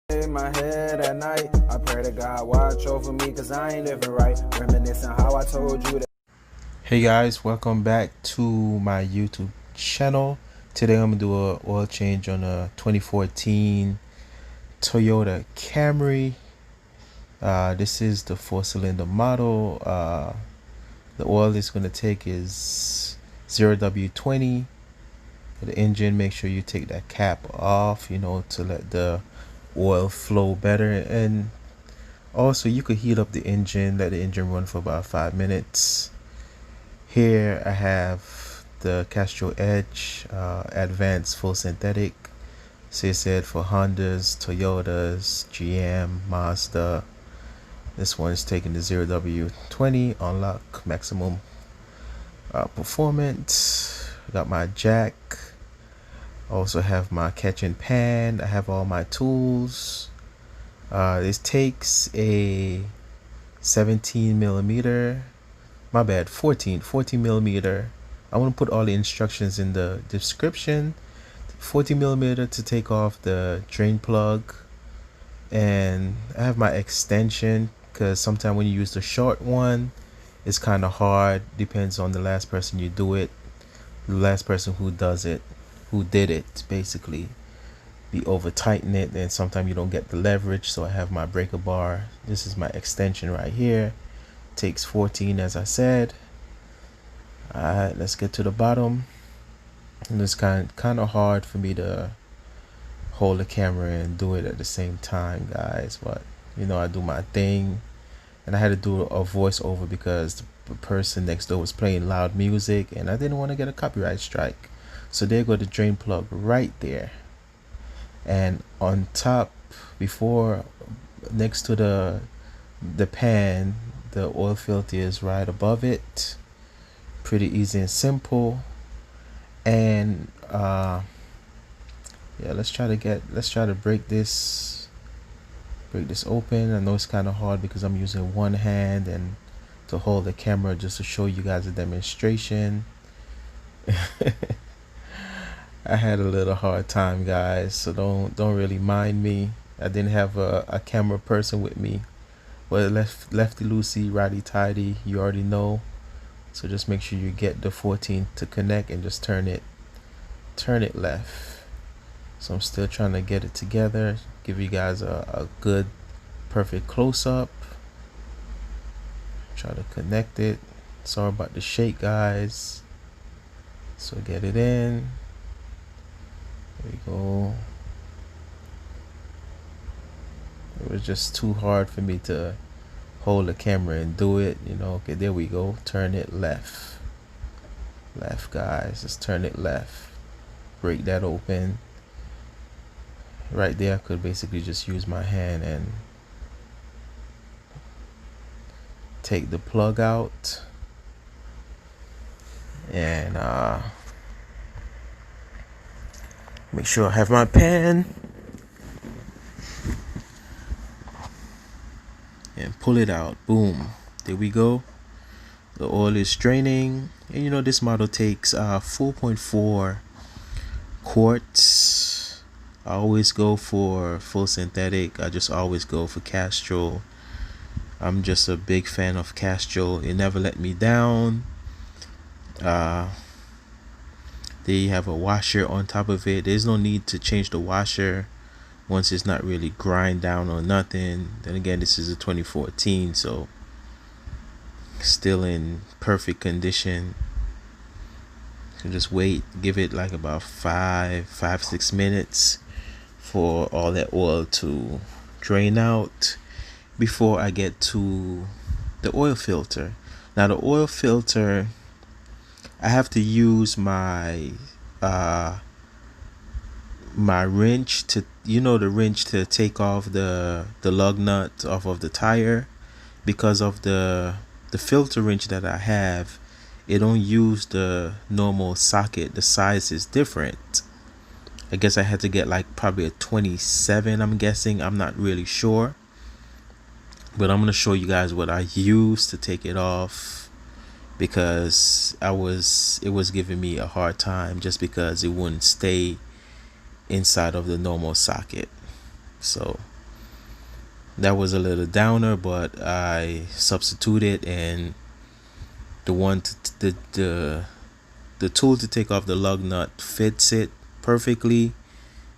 In my head at night, I pray to God watch over me, cause I ain't living right. Reminiscing how I told you that. Hey guys, welcome back to my YouTube channel. Today I'm gonna do a oil change on a 2014 Toyota Camry. This is the 4-cylinder model. The oil it's gonna take is 0W20. For the engine, make sure you take that cap off, to let the oil flow better. And also you could heat up the engine, let the engine run for about 5 minutes. Here I have the Castrol Edge Advanced Full Synthetic. So it said for Hondas, Toyotas, GM, Mazda. This one is taking the 0W20, unlock maximum performance. Got my jack. Also have my catching pan. I have all my tools. This takes a 17 millimeter, my bad, 14 millimeter. I want to put all the instructions in the description. 14 millimeter to take off the drain plug. And I have my extension, because sometimes when you use the short one, it's kind of hard. Depends on the last person you do it, the last person who did it basically. Be over tighten it, and sometimes you don't get the leverage. So I have my breaker bar. This is my extension right here. Takes 14, as I said. Alright, let's get to the bottom. And it's kind of hard for me to hold the camera and do it at the same time, guys, but I do my thing. And I had to do a voiceover because the person next door was playing loud music and I didn't want to get a copyright strike. So there go the drain plug right there. And on top, next to the pan, the oil filter is right above it. Pretty easy and simple. And yeah, let's try to break this open. I know it's kind of hard because I'm using one hand and to hold the camera just to show you guys a demonstration. I had a little hard time, guys, so don't really mind me. I didn't have a camera person with me, but lefty loosey, righty tighty, you already know. So just make sure you get the 14 to connect and just turn it left. So I'm still trying to get it together, give you guys a good perfect close-up. Try to connect it. Sorry about the shake, guys. So get it in. There we go. It was just too hard for me to hold the camera and do it, Okay, there we go. Turn it left, guys. Just turn it left. Break that open. Right there, I could basically just use my hand and take the plug out. And make sure I have my pan. And pull it out. Boom. There we go. The oil is draining. And this model takes 4.4 quarts. I always go for full synthetic. I just always go for Castrol. I'm just a big fan of Castrol. It never let me down. They have a washer on top of it. There's no need to change the washer once it's not really grind down or nothing. Then again, this is a 2014, so still in perfect condition. So just wait, give it like about 5-6 minutes for all that oil to drain out before I get to the oil filter. Now the oil filter, I have to use my my wrench to the wrench to take off the lug nut off of the tire, because of the filter wrench that I have. It don't use the normal socket. The size is different. I guess I had to get like probably a 27, I'm guessing. I'm not really sure, but I'm gonna show you guys what I use to take it off, because it was giving me a hard time just because it wouldn't stay inside of the normal socket. So That was a little downer, but I substituted, and the one the tool to take off the lug nut fits it perfectly,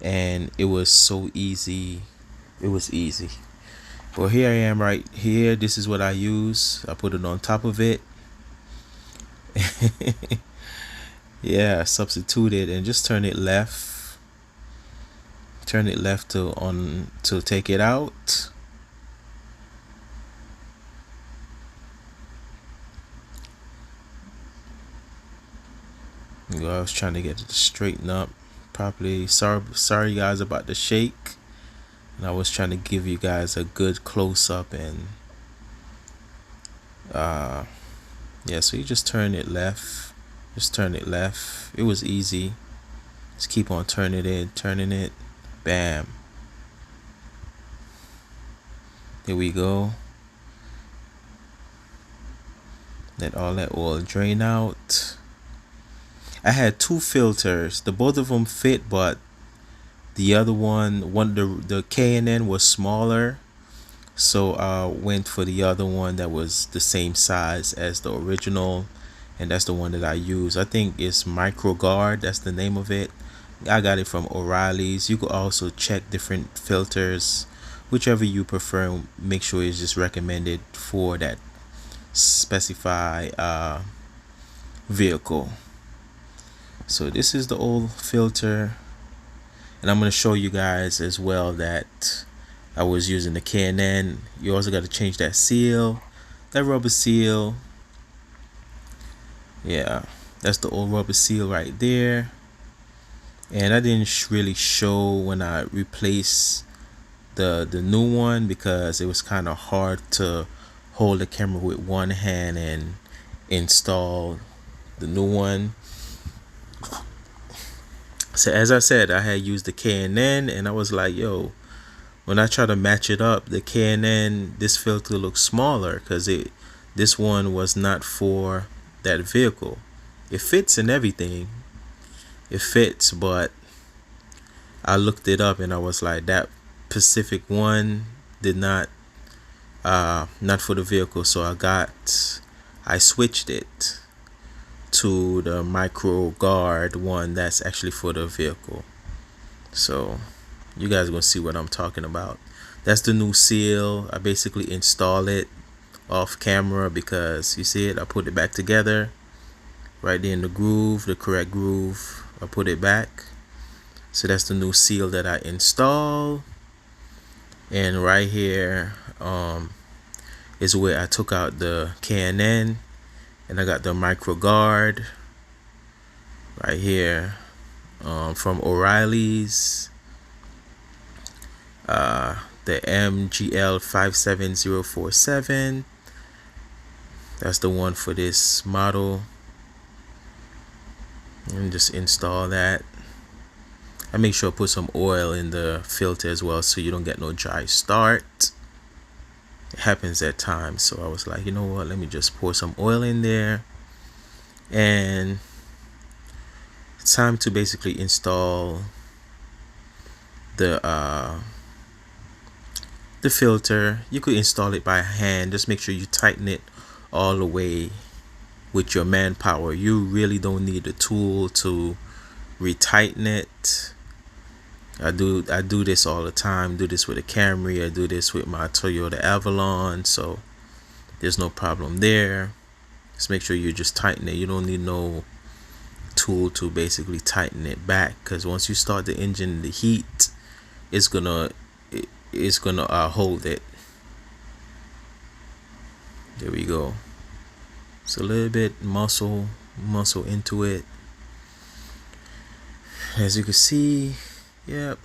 and it was so easy. It was easy. Well, here I am right here. This is what I use. I put it on top of it. Yeah, substitute it and just turn it left. Turn it left to take it out. I was trying to get it to straighten up properly. Sorry guys about the shake. And I was trying to give you guys a good close up, and yeah, so you just turn it left. Just turn it left. It was easy. Just keep on turning it. Bam. There we go. Let all that oil drain out. I had two filters. The both of them fit, but the other one the K&N was smaller, so I went for the other one that was the same size as the original, and that's the one that I use. I think it's Micro Guard. That's the name of it. I got it from O'Reilly's. You could also check different filters, whichever you prefer. Make sure it's just recommended for that specify vehicle. So this is the old filter, and I'm going to show you guys as well that I was using the K&N. You also got to change that seal, that rubber seal. Yeah, that's the old rubber seal right there. And I didn't really show when I replaced the new one, because it was kind of hard to hold the camera with one hand and install the new one. So as I said, I had used the K&N, and I was like, yo, when I try to match it up, the K&N, this filter looks smaller, because this one was not for that vehicle. It fits and everything. It fits, but I looked it up and I was like, that Pacific one did not for the vehicle. So I switched it to the Micro Guard one that's actually for the vehicle. So you guys are gonna see what I'm talking about. That's the new seal. I basically install it off camera, because you see it, I put it back together right there in the groove, the correct groove. I put it back. So that's the new seal that I install. And right here is where I took out the K&N, and I got the Micro Guard right here from O'Reilly's, the MGL 57047. That's the one for this model. And just install that. I make sure I put some oil in the filter as well, so you don't get no dry start. It happens at times. So I was like, you know what, let me just pour some oil in there, and it's time to basically install the filter. You could install it by hand. Just make sure you tighten it all the way with your manpower. You really don't need a tool to retighten it. I do this all the time. Do this with a Camry. I do this with my Toyota Avalon. So there's no problem there. Just make sure you just tighten it. You don't need no tool to basically tighten it back, because once you start the engine, the heat is gonna hold it. There we go. So a little bit muscle into it. As you can see, yep,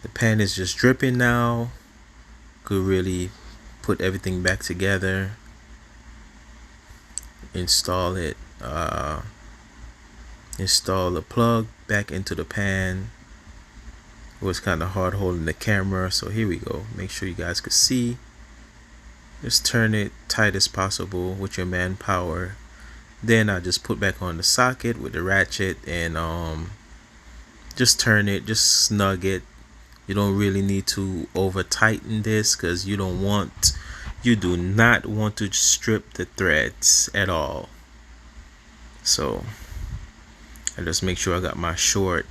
the pan is just dripping now. Could really put everything back together. Install it. Install the plug back into the pan. It was kind of hard holding the camera, so here we go. Make sure you guys could see. Just turn it tight as possible with your manpower. Then I just put back on the socket with the ratchet, and just turn it, just snug it You don't really need to over tighten this because you do not want to strip the threads at all. So I just make sure I got my short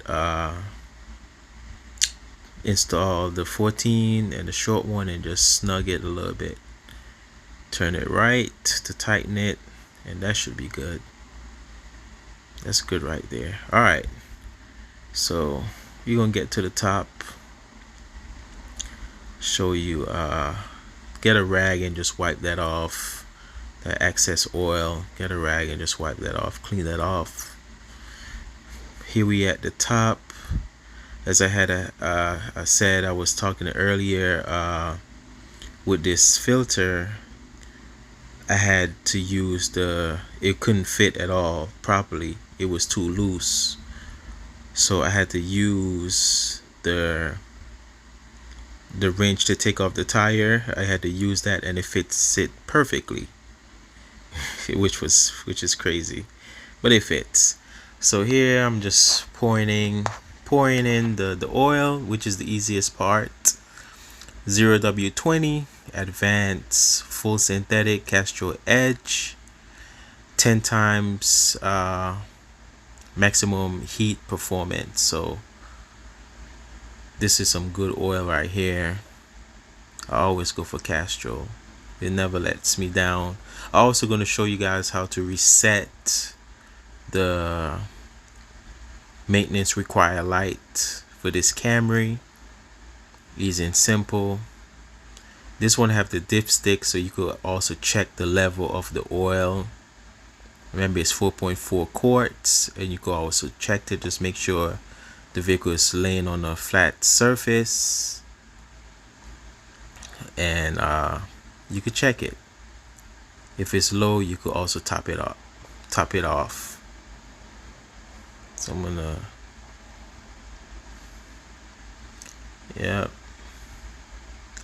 install the 14 and the short one, and just snug it a little bit. Turn it right to tighten it, and that should be good. That's good right there. All right, so you're gonna get to the top, show you get a rag and just wipe that off, that excess oil. Get a rag and just wipe that off, clean that off. Here we at the top. As I had I said, I was talking earlier, with this filter I had to use it couldn't fit at all properly. It was too loose, so I had to use the wrench to take off the tire. I had to use that, and it fits it perfectly, which is crazy, but it fits. So here I'm just pouring in the oil, which is the easiest part. 0W20 advanced full synthetic castrol edge, 10 times maximum heat performance. So this is some good oil right here. I always go for castrol. It never lets me down. I'm also going to show you guys how to reset the maintenance require light for this Camry. Easy and simple. This one have the dipstick, so you could also check the level of the oil. Remember, it's 4.4 quarts, and you could also check it. Just make sure the vehicle is laying on a flat surface, and you could check it. If it's low, you could also top it off. So I'm gonna, yeah,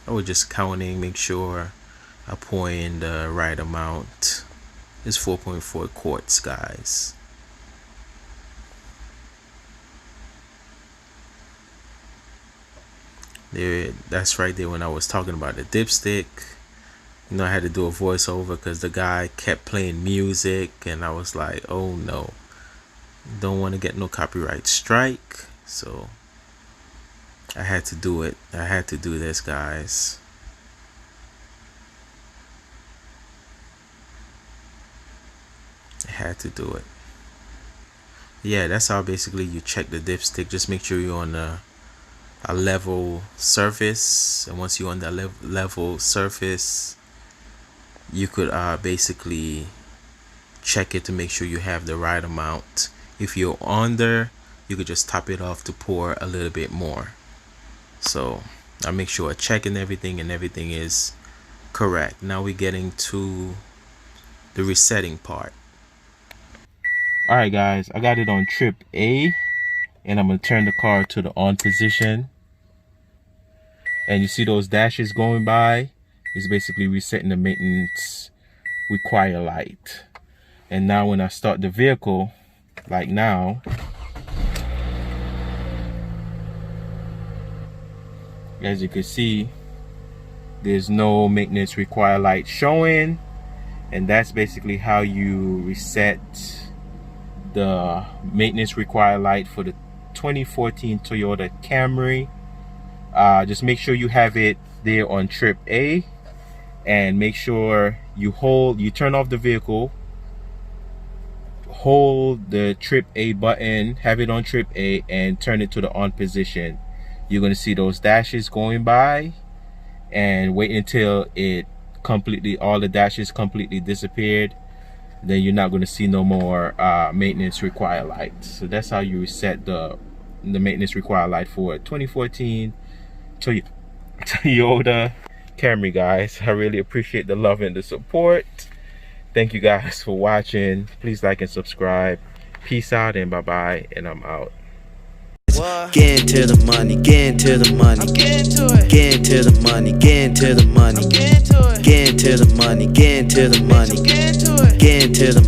I was just counting, make sure I pour in the right amount. It's 4.4 quarts, guys. There, that's right there when I was talking about the dipstick. You know, I had to do a voiceover because the guy kept playing music, and I was like, oh no, don't want to get no copyright strike. So I had to do it. I had to do this, guys. I had to do it. Yeah, that's how basically you check the dipstick. Just make sure you're on a level surface, and once you're on that level surface, you could basically check it to make sure you have the right amount. If you're under, you could just top it off to pour a little bit more. So I make sure I check and everything is correct. Now we're getting to the resetting part. All right, guys, I got it on trip A, and I'm gonna turn the car to the on position, and you see those dashes going by. It's basically resetting the maintenance require light. And now when I start the vehicle, like now, as you can see, there's no maintenance require light showing, and that's basically how you reset the maintenance require light for the 2014 Toyota Camry. Just make sure you have it there on trip A, and make sure you turn off the vehicle, hold the trip A button, have it on trip A, and turn it to the on position. You're going to see those dashes going by, and wait until all the dashes completely disappeared. Then you're not going to see no more maintenance require light. So that's how you reset the maintenance require light for 2014 Toyota Camry, guys. I really appreciate the love and the support. Thank you guys for watching. Please like and subscribe. Peace out, and bye-bye, and I'm out. Get into the money, get into the money, get into it. Get into the money, get into the money, get into it. Get into the money, get into the money, get into it. Get into the